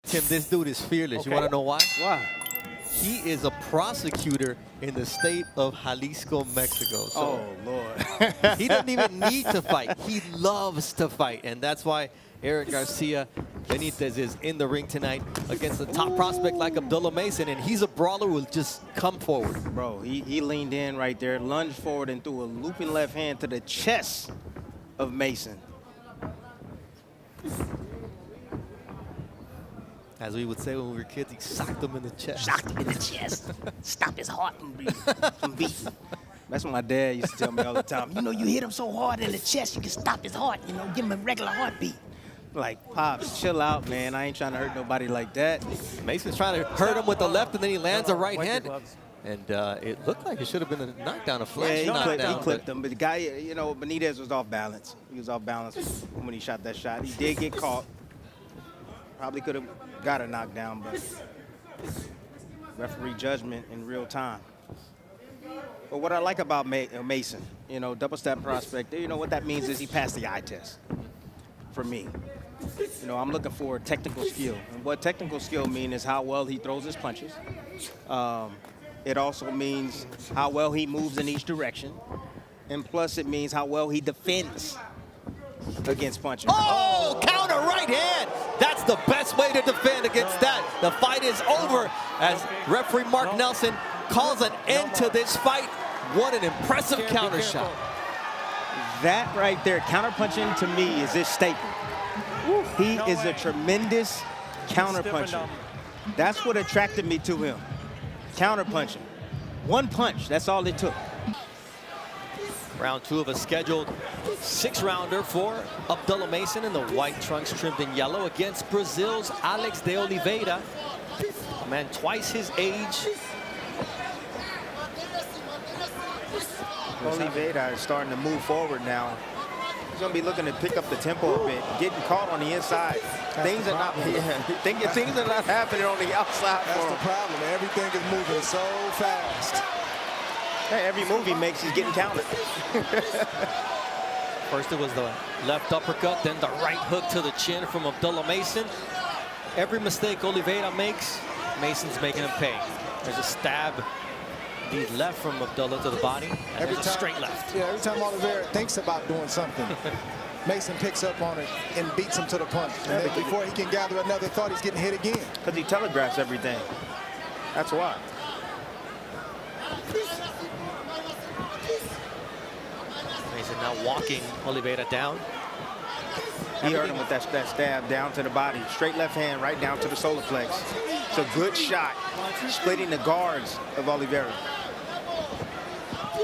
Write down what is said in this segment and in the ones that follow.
Tim, this dude is fearless. Okay. You want to know why? Why? He is a prosecutor in the state of Jalisco, Mexico. So Oh, Lord. he doesn't even need to fight. He loves to fight. And that's why Eric Garcia Benitez is in the ring tonight against a top prospect like Abdullah Mason. And he's a brawler who will just come forward. Bro, he leaned in right there, lunged forward, and threw a looping left hand to the chest of Mason. As we would say when we were kids, he socked him in the chest. Shocked him in the chest. Stop his heart from beating. That's what my dad used to tell me all the time. You know, you hit him so hard in the chest, you can stop his heart. You know, give him a regular heartbeat. Like, Pops, chill out, man. I ain't trying to hurt nobody like that. Mason's trying to hurt him with the left, and then he lands a right Wipe your hand. gloves. And it looked like it should have been a knockdown, a flash Yeah, he knockdown. clipped him. But the guy, you know, Benitez was off balance. He was off balance when he shot that shot. He did get caught. Probably could have got a knockdown, but referee judgment in real time. But what I like about Mason, you know, double step prospect, you know, what that means is he passed the eye test for me. You know, I'm looking for technical skill. And what technical skill means is how well he throws his punches. It also means how well he moves in each direction. And plus it means how well he defends against punches. Oh, counter right hand. That's the best way to defend against that. The fight is over as referee Mark Nelson calls an end to this fight. What an impressive counter shot. That right there, counterpunching to me is his staple. He is a tremendous counterpuncher. That's what attracted me to him. Counterpunching. One punch, that's all it took. Round two of a scheduled 6-rounder for Abdullah Mason in the white trunks trimmed in yellow against Brazil's Alex de Oliveira. A man twice his age. Oliveira is starting to move forward now. He's going to be looking to pick up the tempo a bit, getting caught on the inside. Things are not happening on the outside That's for the him. problem. Everything is moving so fast. Hey, every move he makes, he's getting countered. First it was the left uppercut, then the right hook to the chin from Abdullah Mason. Every mistake Oliveira makes, Mason's making him pay. There's a stab, the left from Abdullah to the body, and there's a straight left. Yeah, every time Oliveira thinks about doing something, Mason picks up on it and beats him to the punch. And then before he can gather another thought, he's getting hit again. Because he telegraphs everything. That's why. Mason now walking Oliveira down. He hurt him with that stab down to the body. Straight left hand right down to the solar plex. It's a good shot, splitting the guards of Oliveira.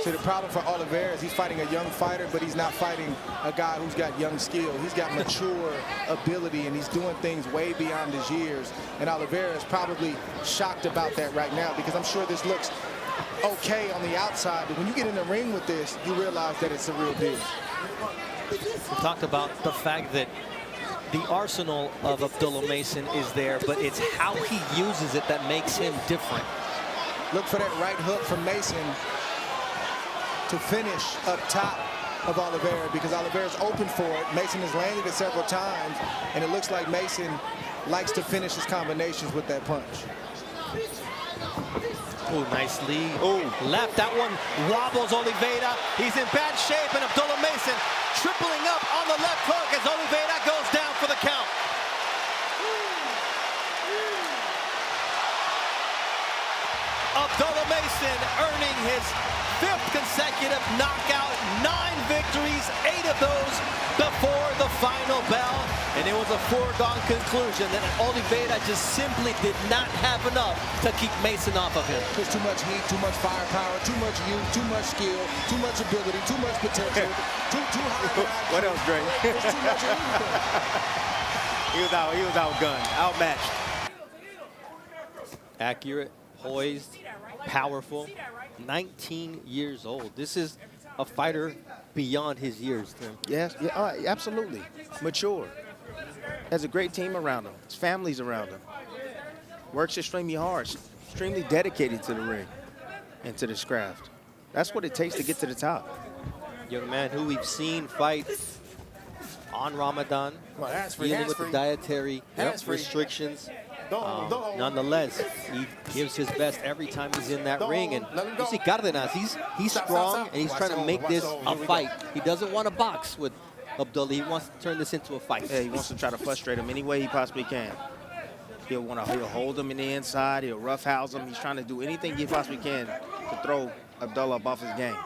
So the problem for Oliveira is he's fighting a young fighter, but he's not fighting a guy who's got young skill. He's got mature ability, and he's doing things way beyond his years. And Oliveira is probably shocked about that right now, because I'm sure this looks okay on the outside, but when you get in the ring with this, you realize that it's a real deal. We talked about the fact that the arsenal of Abdullah Mason is there, but it's how he uses it that makes him different. Look for that right hook from Mason to finish up top of Oliveira, because Oliveira's open for it. Mason has landed it several times, and it looks like Mason likes to finish his combinations with that punch. Oh, nice lead. Oh, left. That one wobbles Oliveira. He's in bad shape, and Abdullah Mason tripling up on the left hook as Oliveira goes down for the count. Abdullah Mason earning his 5th consecutive knockout, 9 victories, 8 of those before the final bell. And it was a foregone conclusion that Oliveira just simply did not have enough to keep Mason off of him. There's too much heat, too much firepower, too much youth, too much skill, too much ability, too much potential, too high. What else, Dre? There's too much of everything. He was outgunned, outmatched. Accurate, poised, powerful, 19 years old. This is a fighter beyond his years, Tim. Yes, yeah, absolutely. Mature. Has a great team around him. His family's around him. Works extremely hard, extremely dedicated to the ring and to this craft. That's what it takes to get to the top. Young man who we've seen fight on Ramadan, Well, hands-free, dealing with the hands-free. dietary Hands-free. restrictions. Nonetheless, he gives his best every time he's in that ring. And you see Cardenas, he's strong, and he's trying to make this a fight. He doesn't want to box with Abdullah. He wants to turn this into a fight. Yeah, he wants to try to frustrate him any way he possibly can. He'll hold him in the inside. He'll roughhouse him. He's trying to do anything he possibly can to throw Abdullah off his game.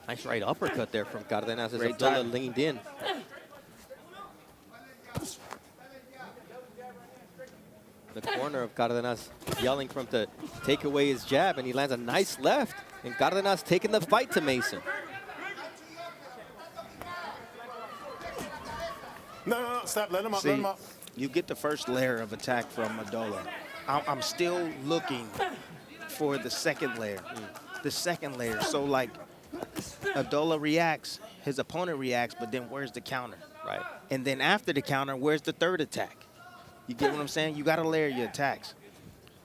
Nice right uppercut there from Cardenas as Abdullah leaned in. The corner of Cardenas yelling for him to take away his jab, and he lands a nice left. And Cardenas taking the fight to Mason. No, stop. Let him up, See, let him up. you get the first layer of attack from Abdullah. I'm still looking for the second layer. The second layer. So, like, Abdullah reacts, his opponent reacts, but then where's the counter? Right. And then after the counter, where's the third attack? You get what I'm saying? You got to layer your attacks.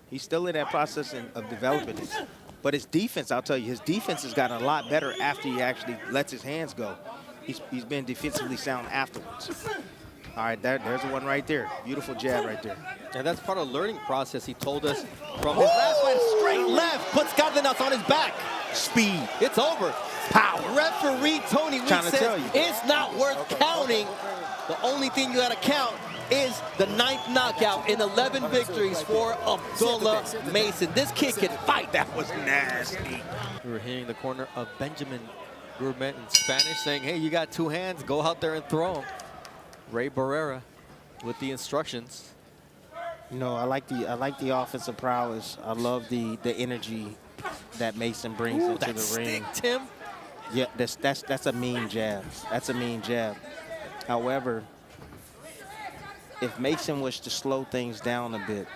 He's still in that process of developing it. But his defense, I'll tell you, his defense has gotten a lot better after he actually lets his hands go. He's been defensively sound afterwards. All right, there's the one right there. Beautiful jab right there. And that's part of the learning process. He told us from his last fight, straight left, puts Cardenas on his back. Speed. It's over. Power. Referee Tony Weeks Trying to tell says you. it's not worth counting. The only thing you got to count is the 9th knockout in 11 victories for Abdullah Mason. This kid can fight. That was nasty. We were hearing the corner of Benjamin Gourmet in Spanish saying, hey, you got 2 hands, go out there and throw them. Ray Barrera with the instructions. You know, I like the offensive prowess. I love the energy that Mason brings into That the ring. stick, Tim. Yeah, that's a mean jab. That's a mean jab. However, if Mason was to slow things down a bit,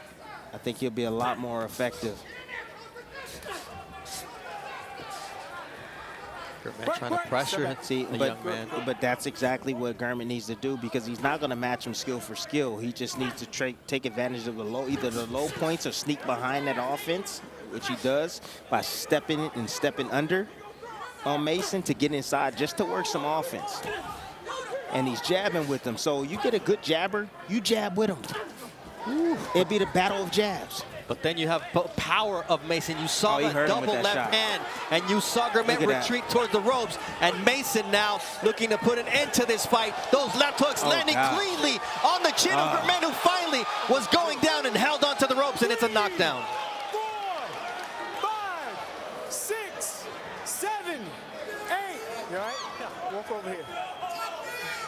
I think he'll be a lot more effective. Gourmet trying to pressure See, the young man. but that's exactly what Gurman needs to do, because he's not going to match him skill for skill. He just needs to take advantage of either the low points or sneak behind that offense, which he does by stepping and stepping under on Mason to get inside just to work some offense. And he's jabbing with him. So you get a good jabber, you jab with him. It'd be the battle of jabs. But then you have power of Mason. You saw he that hurt him with double that left shot. hand, and you saw Gourmet Look at retreat towards the ropes. And Mason now looking to put an end to this fight. Those left hooks landing God. cleanly on the chin of Gourmet, who finally was going down and held onto the ropes, and it's a knockdown. 4, 5, 6, 7, 8. You all right? Yeah. Walk over here.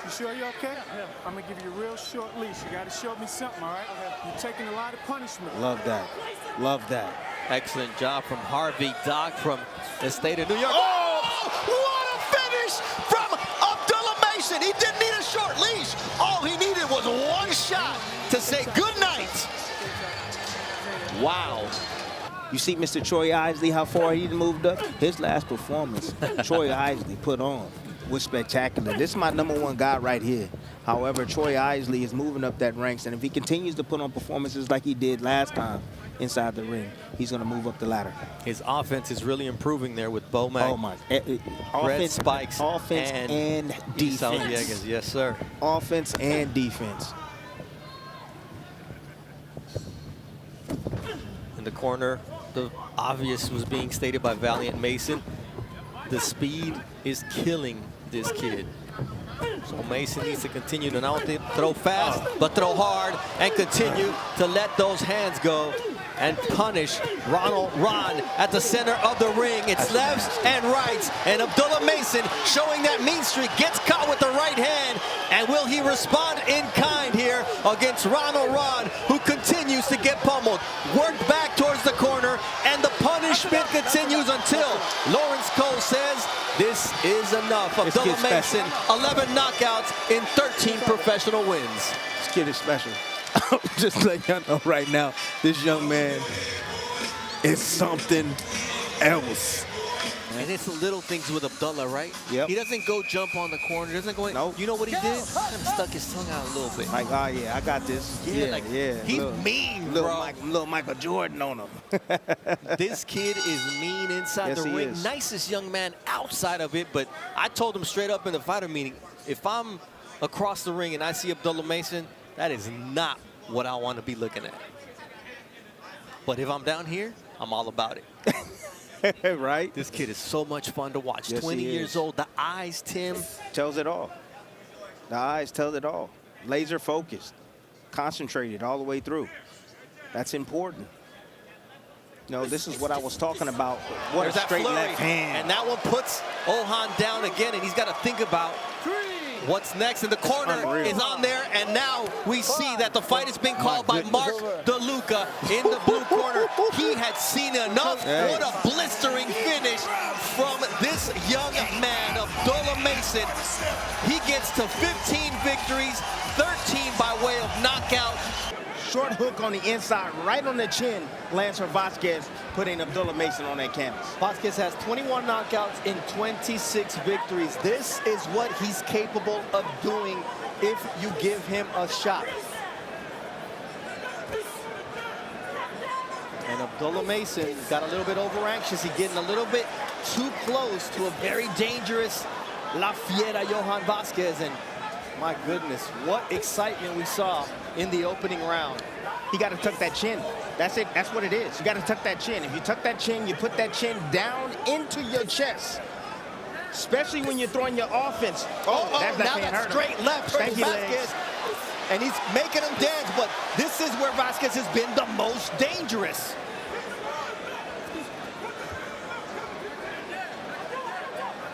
You sure you're okay? Yeah. I'm gonna give you a real short leash. You gotta show me something, all right? You're taking a lot of punishment. Love that. Love that. Excellent job from Harvey Dock from the state of New York. Oh, what a finish from Abdullah Mason. He didn't need a short leash. All he needed was one shot to say good night. Wow. You see Mr. Troy Isley, how far he moved up? His last performance, Troy Isley put on was spectacular. This is my #1 guy right here. However, Troy Isley is moving up that ranks, and if he continues to put on performances like he did last time inside the ring, he's going to move up the ladder. His offense is really improving there with Bomac. Oh, my. Red Offense, Spikes offense and Esau defense. Villegas. Yes, sir. Offense and defense. In the corner, the obvious was being stated by Valiant Mason. The speed is killing this kid. So Mason needs to continue to not only throw fast, but throw hard and continue to let those hands go and punish Ronald Ron at the center of the ring. It's lefts and rights, and Abdullah Mason showing that mean streak, gets caught with the right hand, and will he respond in kind here against Ronald Ron, who continues to get pummeled. Worked back towards the corner, and the punishment continues until Lawrence Cole says this is enough. Abdullah Mason, 11 knockouts in 13 professional wins. This kid is special. Just let y'all know right now, this young man is something else. And it's the little things with Abdullah, right? Yep. He doesn't go jump on the corner. Doesn't go in. Nope. You know what he did? Kind of stuck his tongue out a little bit. Like, oh yeah, I got this. He's mean, bro. Little Michael Jordan on him. This kid is mean inside Yes, the he ring. is. Nicest young man outside of it, but I told him straight up in the fighter meeting, if I'm across the ring and I see Abdullah Mason, that is not what I want to be looking at. But if I'm down here, I'm all about it. Right? This kid is so much fun to watch. Yes, 20 he years is. old. The eyes, Tim. Tells it all. The eyes tell it all. Laser focused, concentrated all the way through. That's important. You know, this is what I was talking about. What There's a that straight flurry. left hand. And that one puts Ohan down again, and he's got to think about what's next. And the corner unreal. is on there, and now we see that the fight has been called by Mark DeLuca in the blue corner. He had seen enough. Hey. What a blistering finish from this young man, Abdullah Mason. He gets to 15 victories, 13 by way of knockout. Short hook on the inside, right on the chin. Lancer Vasquez putting Abdullah Mason on that canvas. Vasquez has 21 knockouts in 26 victories. This is what he's capable of doing if you give him a shot. And Abdullah Mason got a little bit over anxious. He's getting a little bit too close to a very dangerous La Fiera Johan Vasquez. And my goodness, what excitement we saw in the opening round. He got to tuck that chin. That's it. That's what it is. You got to tuck that chin. If you tuck that chin, you put that chin down into your chest. Especially when you're throwing your offense. Oh, that now hand that hurt him. straight left Thank hurts you, Vasquez. Legs. And he's making him dance, but this is where Vasquez has been the most dangerous.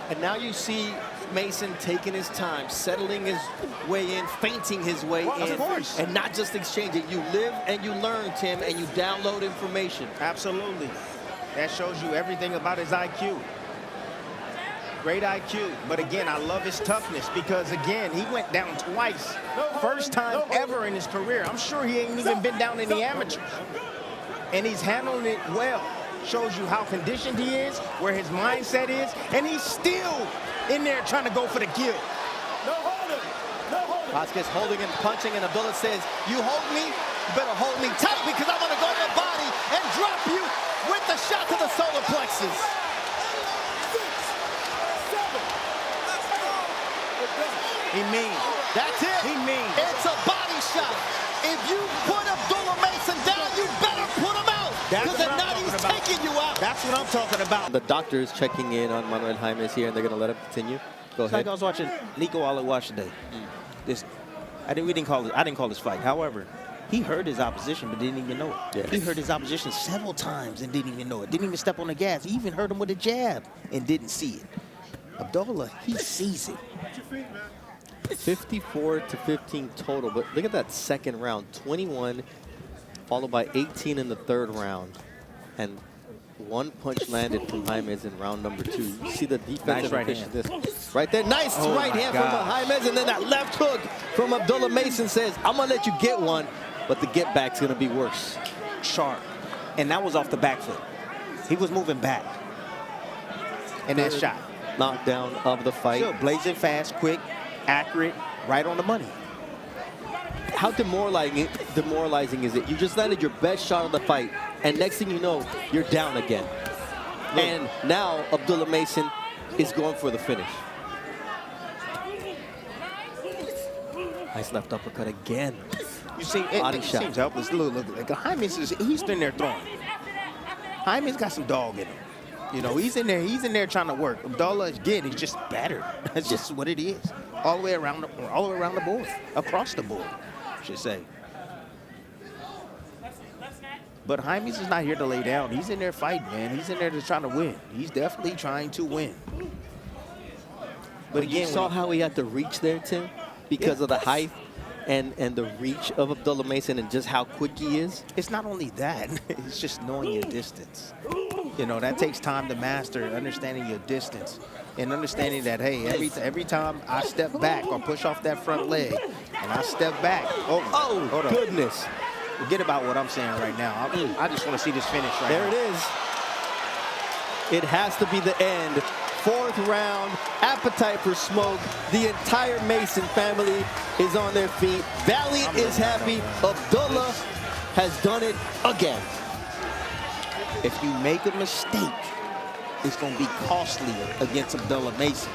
And now you see Mason taking his time, settling his way in, feinting his way in, of course. and not just exchanging. You live and you learn, Tim, and you download information. Absolutely. That shows you everything about his IQ. Great IQ. But again, I love his toughness because, again, he went down twice. First time ever in his career. I'm sure he ain't even been down in the amateurs. And he's handling it well. Shows you how conditioned he is, where his mindset is, and he's still in there trying to go for the kill. Vasquez holding and punching, and Abdullah says, you hold me, you better hold me tight because I'm going to go to your body and drop you with the shot to the solar plexus. He mean. That's it. He mean. It's a body shot. If you put Abdullah Mason down, you better put him out. That's Because what if I'm not, talking he's about. taking you out. That's what I'm talking about. The doctor is checking in on Manuel Jaimes here, and they're going to let him continue. Go It's like ahead. I was watching Nico Alawash today. I didn't call this fight. However, he heard his opposition but didn't even know it. Yeah. He heard his opposition several times and didn't even know it. Didn't even step on the gas. He even heard him with a jab and didn't see it. Abdullah, he sees it. 54 to 15 total, but look at that second round. 21, followed by 18 in the third round. And one punch landed from Jaimes in round number 2. You see the defensive right efficiency right there. Nice Oh right my hand God. from Jaimes, and then that left hook from Abdullah Mason says, I'm going to let you get one, but the get back's going to be worse. Sharp. And that was off the back foot. He was moving back. And that Third shot. Knockdown of the fight. Still blazing fast, quick, accurate, right on the money. How demoralizing is it? You just landed your best shot of the fight, and next thing you know, you're down again. And now Abdullah Mason is going for the finish. Nice left uppercut again. You see, Body it shot. seems helpless. Look, Jaimes he's in there throwing. Jaimes got some dog in him. You know, he's in there trying to work. Abdullah, again, he's just battered. That's just what it is. All the way around the board, across the board, I should say. But Jaimes is not here to lay down. He's in there fighting, man. He's in there just trying to win. He's definitely trying to win. But You again, saw how he had to reach there, Tim, because of the height and the reach of Abdullah Mason and just how quick he is. it's not only that, it's just knowing your distance. You know, that takes time to master, understanding your distance and understanding that, hey, every time I step back or push off that front leg and I step back. Oh, hold on. Goodness. Forget about what I'm saying right now. I just want to see this finish right There now. it is. It has to be the end. Fourth round, appetite for smoke. The entire Mason family is on their feet. Valiant is happy. Abdullah has done it again. If you make a mistake, it's going to be costly against Abdullah Mason.